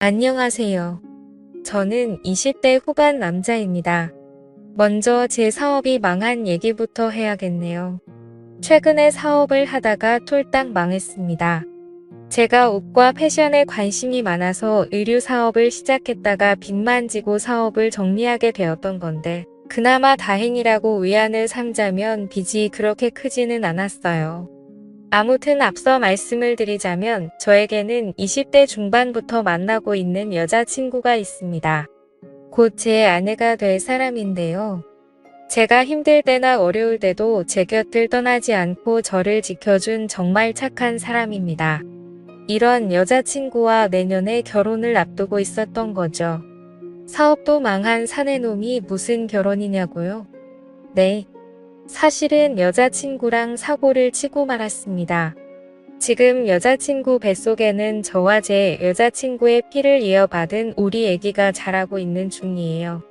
안녕하세요. 저는 20대 후반 남자입니다. 먼저 제 사업이 망한 얘기부터 해야겠네요. 최근에 사업을 하다가 쫄딱 망했습니다. 제가 옷과 패션에 관심이 많아서 의류 사업을 시작했다가 빚만 지고 사업을 정리하게 되었던 건데, 그나마 다행이라고 위안을 삼자면 빚이 그렇게 크지는 않았어요. 아무튼 앞서 말씀을 드리자면 저에게는 20대 중반부터 만나고 있는 여자친구가 있습니다. 곧 제 아내가 될 사람인데요. 제가 힘들 때나 어려울 때도 제 곁을 떠나지 않고 저를 지켜준 정말 착한 사람입니다. 이런 여자친구와 내년에 결혼을 앞두고 있었던 거죠. 사업도 망한 사내놈이 무슨 결혼이냐고요? 네. 사실은 여자친구랑 사고를 치고 말았습니다. 지금 여자친구 뱃속에는 저와 제 여자친구의 피를 이어받은 우리 아기가 자라고 있는 중이에요.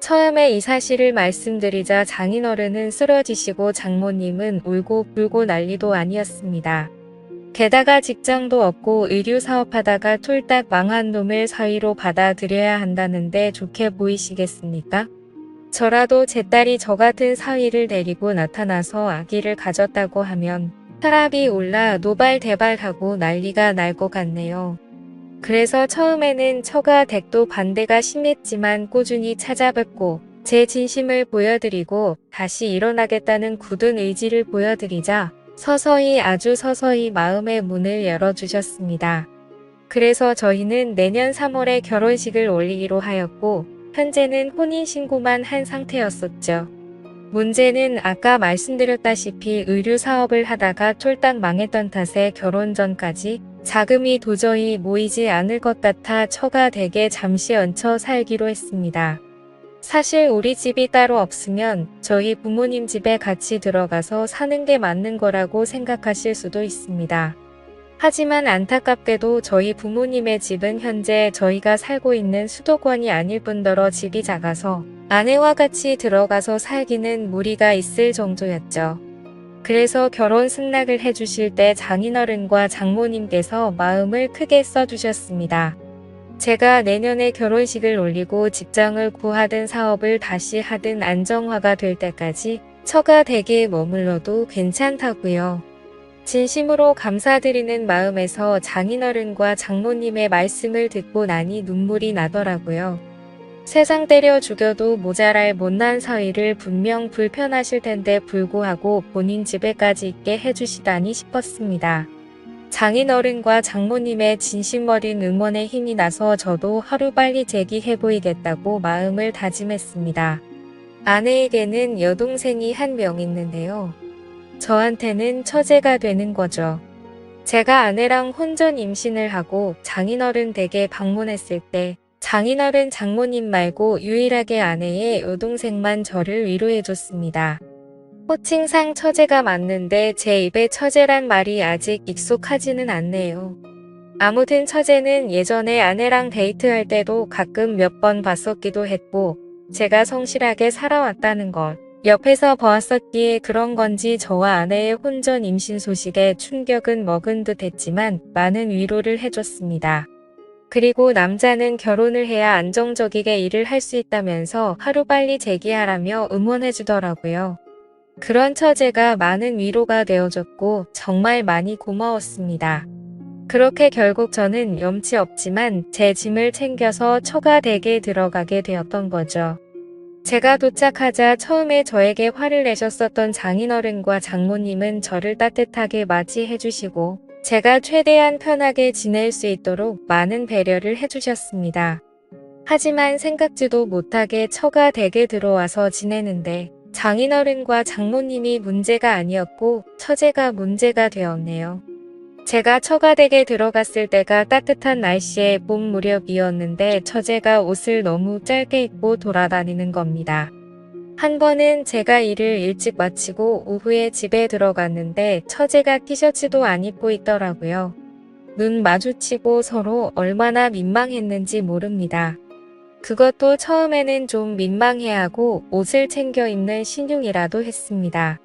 처음에 이 사실을 말씀드리자 장인어른은 쓰러지시고 장모님은 울고 불고 난리도 아니었습니다. 게다가 직장도 없고 의류 사업하다가 쫄딱 망한 놈을 사위로 받아들여야 한다는데 좋게 보이시겠습니까? 저라도 제 딸이 저 같은 사위를 데리고 나타나서 아기를 가졌다고 하면 혈압이 올라 노발대발하고 난리가 날 것 같네요. 그래서 처음에는 처가 댁도 반대가 심했지만 꾸준히 찾아뵙고 제 진심을 보여드리고 다시 일어나겠다는 굳은 의지를 보여드리자 서서히 아주 서서히 마음의 문을 열어주셨습니다. 그래서 저희는 내년 3월에 결혼식을 올리기로 하였고 현재는 혼인신고만 한 상태였었죠. 문제는 아까 말씀드렸다시피 의류 사업을 하다가 쫄딱 망했던 탓에 결혼 전까지 자금이 도저히 모이지 않을 것 같아 처가 댁에 잠시 얹혀 살기로 했습니다. 사실 우리 집이 따로 없으면 저희 부모님 집에 같이 들어가서 사는 게 맞는 거라고 생각하실 수도 있습니다. 하지만 안타깝게도 저희 부모님의 집은 현재 저희가 살고 있는 수도권이 아닐 뿐더러 집이 작아서 아내와 같이 들어가서 살기는 무리가 있을 정도였죠. 그래서 결혼 승낙을 해주실 때 장인어른과 장모님께서 마음을 크게 써주셨습니다. 제가 내년에 결혼식을 올리고 직장을 구하든 사업을 다시 하든 안정화가 될 때까지 처가 댁에 머물러도 괜찮다고요. 진심으로 감사드리는 마음에서 장인어른과 장모님의 말씀을 듣고 나니 눈물이 나더라고요. 세상 때려 죽여도 모자랄 못난 사위를 분명 불편하실 텐데 불구하고 본인 집에까지 있게 해주시다니 싶었습니다. 장인어른과 장모님의 진심 어린 응원에 힘이 나서 저도 하루빨리 재기해 보이겠다고 마음을 다짐했습니다. 아내에게는 여동생이 한 명 있는데요. 저한테는 처제가 되는 거죠. 제가 아내랑 혼전 임신을 하고 장인어른 댁에 방문했을 때 장인어른 장모님 말고 유일하게 아내의 여동생만 저를 위로해줬습니다. 호칭상 처제가 맞는데 제 입에 처제란 말이 아직 익숙하지는 않네요. 아무튼 처제는 예전에 아내랑 데이트할 때도 가끔 몇 번 봤었기도 했고 제가 성실하게 살아왔다는 걸 옆에서 보았었기에 그런 건지 저와 아내의 혼전 임신 소식에 충격은 먹은 듯 했지만 많은 위로를 해줬습니다. 그리고 남자는 결혼을 해야 안정적이게 일을 할 수 있다면서 하루빨리 재기하라며 응원해주더라고요. 그런 처제가 많은 위로가 되어줬고 정말 많이 고마웠습니다. 그렇게 결국 저는 염치 없지만 제 짐을 챙겨서 처가 댁에 들어가게 되었던 거죠. 제가 도착하자 처음에 저에게 화를 내셨었던 장인어른과 장모님은 저를 따뜻하게 맞이해 주시고 제가 최대한 편하게 지낼 수 있도록 많은 배려를 해주셨습니다. 하지만 생각지도 못하게 처가 댁에 들어와서 지내는데 장인어른과 장모님이 문제가 아니었고 처제가 문제가 되었네요. 제가 처가댁에 들어갔을 때가 따뜻한 날씨의 봄 무렵이었는데 처제가 옷을 너무 짧게 입고 돌아다니는 겁니다. 한 번은 제가 일을 일찍 마치고 오후에 집에 들어갔는데 처제가 티셔츠도 안 입고 있더라고요. 눈 마주치고 서로 얼마나 민망했는지 모릅니다. 그것도 처음에는 좀 민망해하고 옷을 챙겨 입는 신용이라도 했습니다.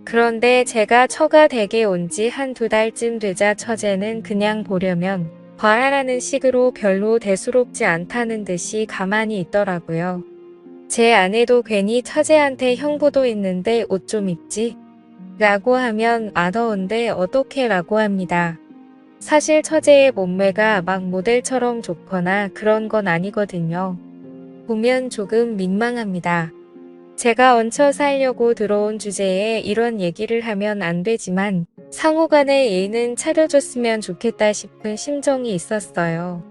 그런데 제가 처가 댁에 온 지 한두 달쯤 되자 처제는 그냥 보려면 과하라는 식으로 별로 대수롭지 않다는 듯이 가만히 있더라고요. 제 아내도 괜히 처제한테 형부도 있는데 옷 좀 입지? 라고 하면 아 더운데 어떡해 라고 합니다. 사실 처제의 몸매가 막 모델처럼 좋거나 그런 건 아니거든요. 보면 조금 민망합니다. 제가 얹혀 살려고 들어온 주제에 이런 얘기를 하면 안 되지만 상호간의 예의는 차려줬으면 좋겠다 싶은 심정이 있었어요.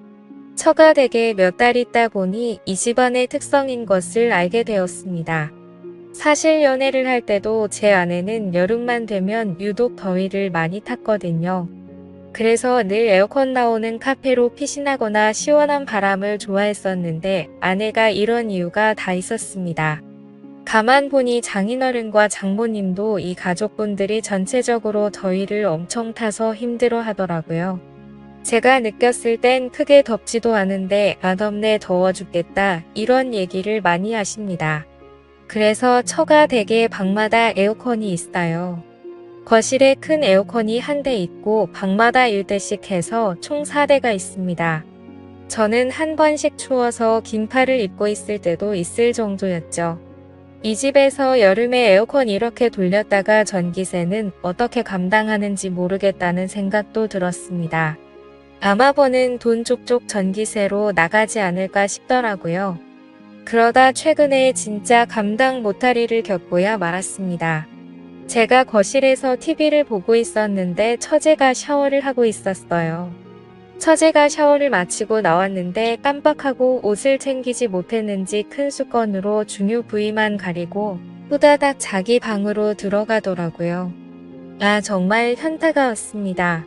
처가 댁에 몇 달 있다 보니 이 집안의 특성인 것을 알게 되었습니다. 사실 연애를 할 때도 제 아내는 여름만 되면 유독 더위를 많이 탔거든요. 그래서 늘 에어컨 나오는 카페로 피신하거나 시원한 바람을 좋아했었는데 아내가 이런 이유가 다 있었습니다. 가만 보니 장인어른과 장모님도 이 가족분들이 전체적으로 더위를 엄청 타서 힘들어 하더라고요. 제가 느꼈을 땐 크게 덥지도 않은데 아 덥네 더워 죽겠다 이런 얘기를 많이 하십니다. 그래서 처가 댁에 방마다 에어컨이 있어요. 거실에 큰 에어컨이 한 대 있고 방마다 1대씩 해서 총 4대가 있습니다. 저는 한 번씩 추워서 긴팔을 입고 있을 때도 있을 정도였죠. 이 집에서 여름에 에어컨 이렇게 돌렸다가 전기세는 어떻게 감당하는지 모르겠다는 생각도 들었습니다. 아마 버는 돈 쪽쪽 전기세로 나가지 않을까 싶더라고요. 그러다 최근에 진짜 감당 못할 일을 겪고야 말았습니다. 제가 거실에서 TV를 보고 있었는데 처제가 샤워를 하고 있었어요. 처제가 샤워를 마치고 나왔는데 깜빡하고 옷을 챙기지 못했는지 큰 수건으로 중요 부위만 가리고 후다닥 자기 방으로 들어가더라고요. 아 정말 현타가 왔습니다.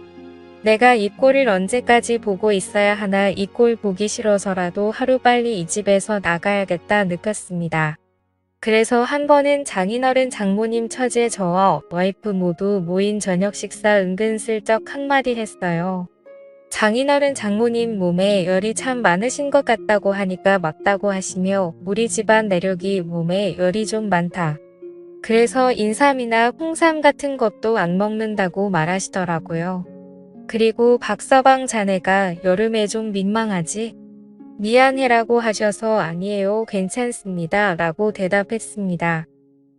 내가 이 꼴을 언제까지 보고 있어야 하나 이 꼴 보기 싫어서라도 하루빨리 이 집에서 나가야겠다 느꼈습니다. 그래서 한 번은 장인어른 장모님 처제 저와 와이프 모두 모인 저녁 식사 은근슬쩍 한마디 했어요. 장인어른 장모님 몸에 열이 참 많으신 것 같다고 하니까 맞다고 하시며 우리 집안 내력이 몸에 열이 좀 많다. 그래서 인삼이나 홍삼 같은 것도 안 먹는다고 말하시더라고요. 그리고 박서방 자네가 여름에 좀 민망하지? 미안해라고 하셔서 아니에요 괜찮습니다 라고 대답했습니다.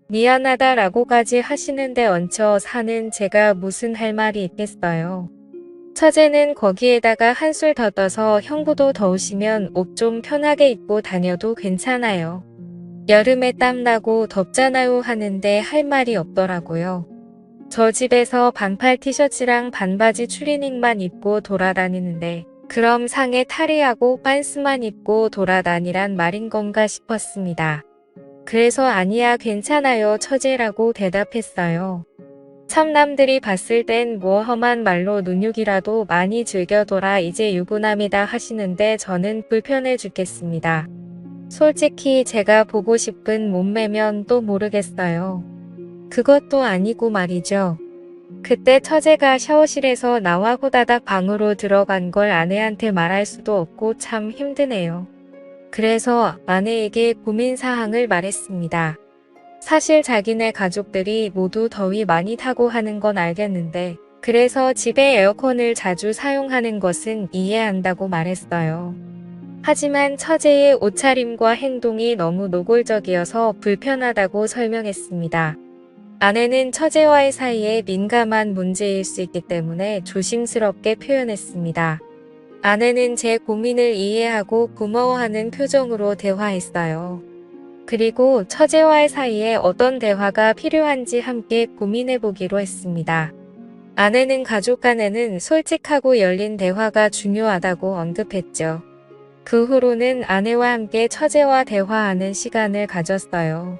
미안하다 라고까지 하시는데 얹혀 사는 제가 무슨 할 말이 있겠어요. 처제는 거기에다가 한술 더 떠서 형부도 더우시면 옷 좀 편하게 입고 다녀도 괜찮아요. 여름에 땀나고 덥잖아요 하는데 할 말이 없더라고요. 저 집에서 반팔 티셔츠랑 반바지 추리닝만 입고 돌아다니는데 그럼 상에 탈의하고 빤스만 입고 돌아다니란 말인 건가 싶었습니다. 그래서 아니야 괜찮아요 처제라고 대답했어요. 참 남들이 봤을 땐 뭐 험한 말로 눈육이라도 많이 즐겨둬라 이제 유부남이다 하시는데 저는 불편해 죽겠습니다. 솔직히 제가 보고 싶은 몸매면 또 모르겠어요. 그것도 아니고 말이죠. 그때 처제가 샤워실에서 나와 호다닥 방으로 들어간 걸 아내한테 말할 수도 없고 참 힘드네요. 그래서 아내에게 고민사항을 말했습니다. 사실 자기네 가족들이 모두 더위 많이 타고 하는 건 알겠는데 그래서 집에 에어컨을 자주 사용하는 것은 이해한다고 말했어요. 하지만 처제의 옷차림과 행동이 너무 노골적이어서 불편하다고 설명했습니다. 아내는 처제와의 사이에 민감한 문제일 수 있기 때문에 조심스럽게 표현했습니다. 아내는 제 고민을 이해하고 고마워하는 표정으로 대화했어요. 그리고 처제와의 사이에 어떤 대화가 필요한지 함께 고민해보기로 했습니다. 아내는 가족 간에는 솔직하고 열린 대화가 중요하다고 언급했죠. 그 후로는 아내와 함께 처제와 대화하는 시간을 가졌어요.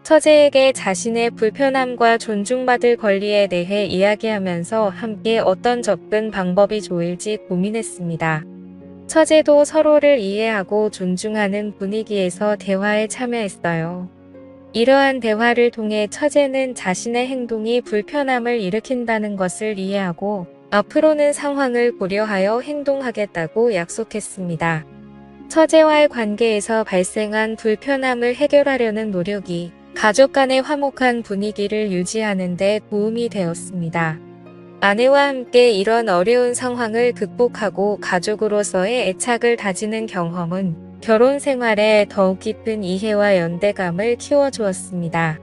처제에게 자신의 불편함과 존중받을 권리에 대해 이야기하면서 함께 어떤 접근 방법이 좋을지 고민했습니다. 처제도 서로를 이해하고 존중하는 분위기에서 대화에 참여했어요. 이러한 대화를 통해 처제는 자신의 행동이 불편함을 일으킨다는 것을 이해하고 앞으로는 상황을 고려하여 행동하겠다고 약속했습니다. 처제와의 관계에서 발생한 불편함을 해결하려는 노력이 가족 간의 화목한 분위기를 유지하는 데 도움이 되었습니다. 아내와 함께 이런 어려운 상황을 극복하고 가족으로서의 애착을 다지는 경험은 결혼 생활에 더욱 깊은 이해와 연대감을 키워주었습니다.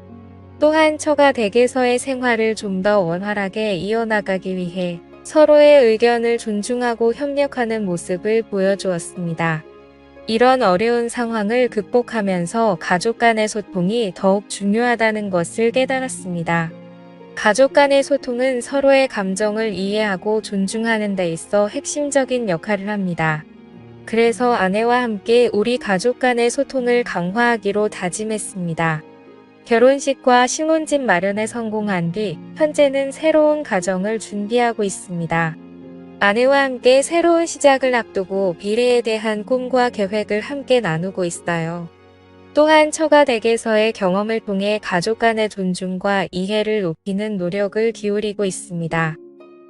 또한 처가 댁에서의 생활을 좀 더 원활하게 이어나가기 위해 서로의 의견을 존중하고 협력하는 모습을 보여주었습니다. 이런 어려운 상황을 극복하면서 가족 간의 소통이 더욱 중요하다는 것을 깨달았습니다. 가족 간의 소통은 서로의 감정을 이해하고 존중하는 데 있어 핵심적인 역할을 합니다. 그래서 아내와 함께 우리 가족 간의 소통을 강화하기로 다짐했습니다. 결혼식과 신혼집 마련에 성공한 뒤 현재는 새로운 가정을 준비하고 있습니다. 아내와 함께 새로운 시작을 앞두고 미래에 대한 꿈과 계획을 함께 나누고 있어요. 또한 처가 댁에서의 경험을 통해 가족 간의 존중과 이해를 높이는 노력을 기울이고 있습니다.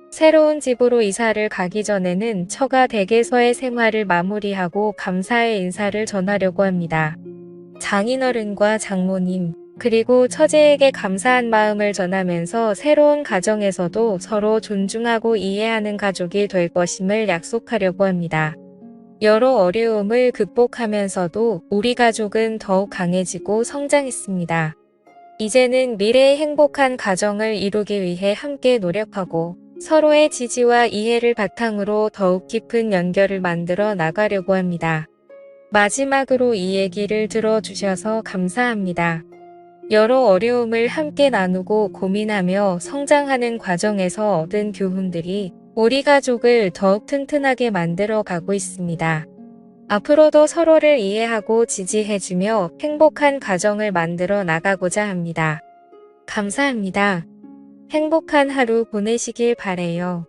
새로운 집으로 이사를 가기 전에는 처가 댁에서의 생활을 마무리하고 감사의 인사를 전하려고 합니다. 장인어른과 장모님, 그리고 처제에게 감사한 마음을 전하면서 새로운 가정에서도 서로 존중하고 이해하는 가족이 될 것임을 약속하려고 합니다. 여러 어려움을 극복하면서도 우리 가족은 더욱 강해지고 성장했습니다. 이제는 미래의 행복한 가정을 이루기 위해 함께 노력하고 서로의 지지와 이해를 바탕으로 더욱 깊은 연결을 만들어 나가려고 합니다. 마지막으로 이 얘기를 들어주셔서 감사합니다. 여러 어려움을 함께 나누고 고민하며 성장하는 과정에서 얻은 교훈들이 우리 가족을 더욱 튼튼하게 만들어 가고 있습니다. 앞으로도 서로를 이해하고 지지해주며 행복한 가정을 만들어 나가고자 합니다. 감사합니다. 행복한 하루 보내시길 바래요.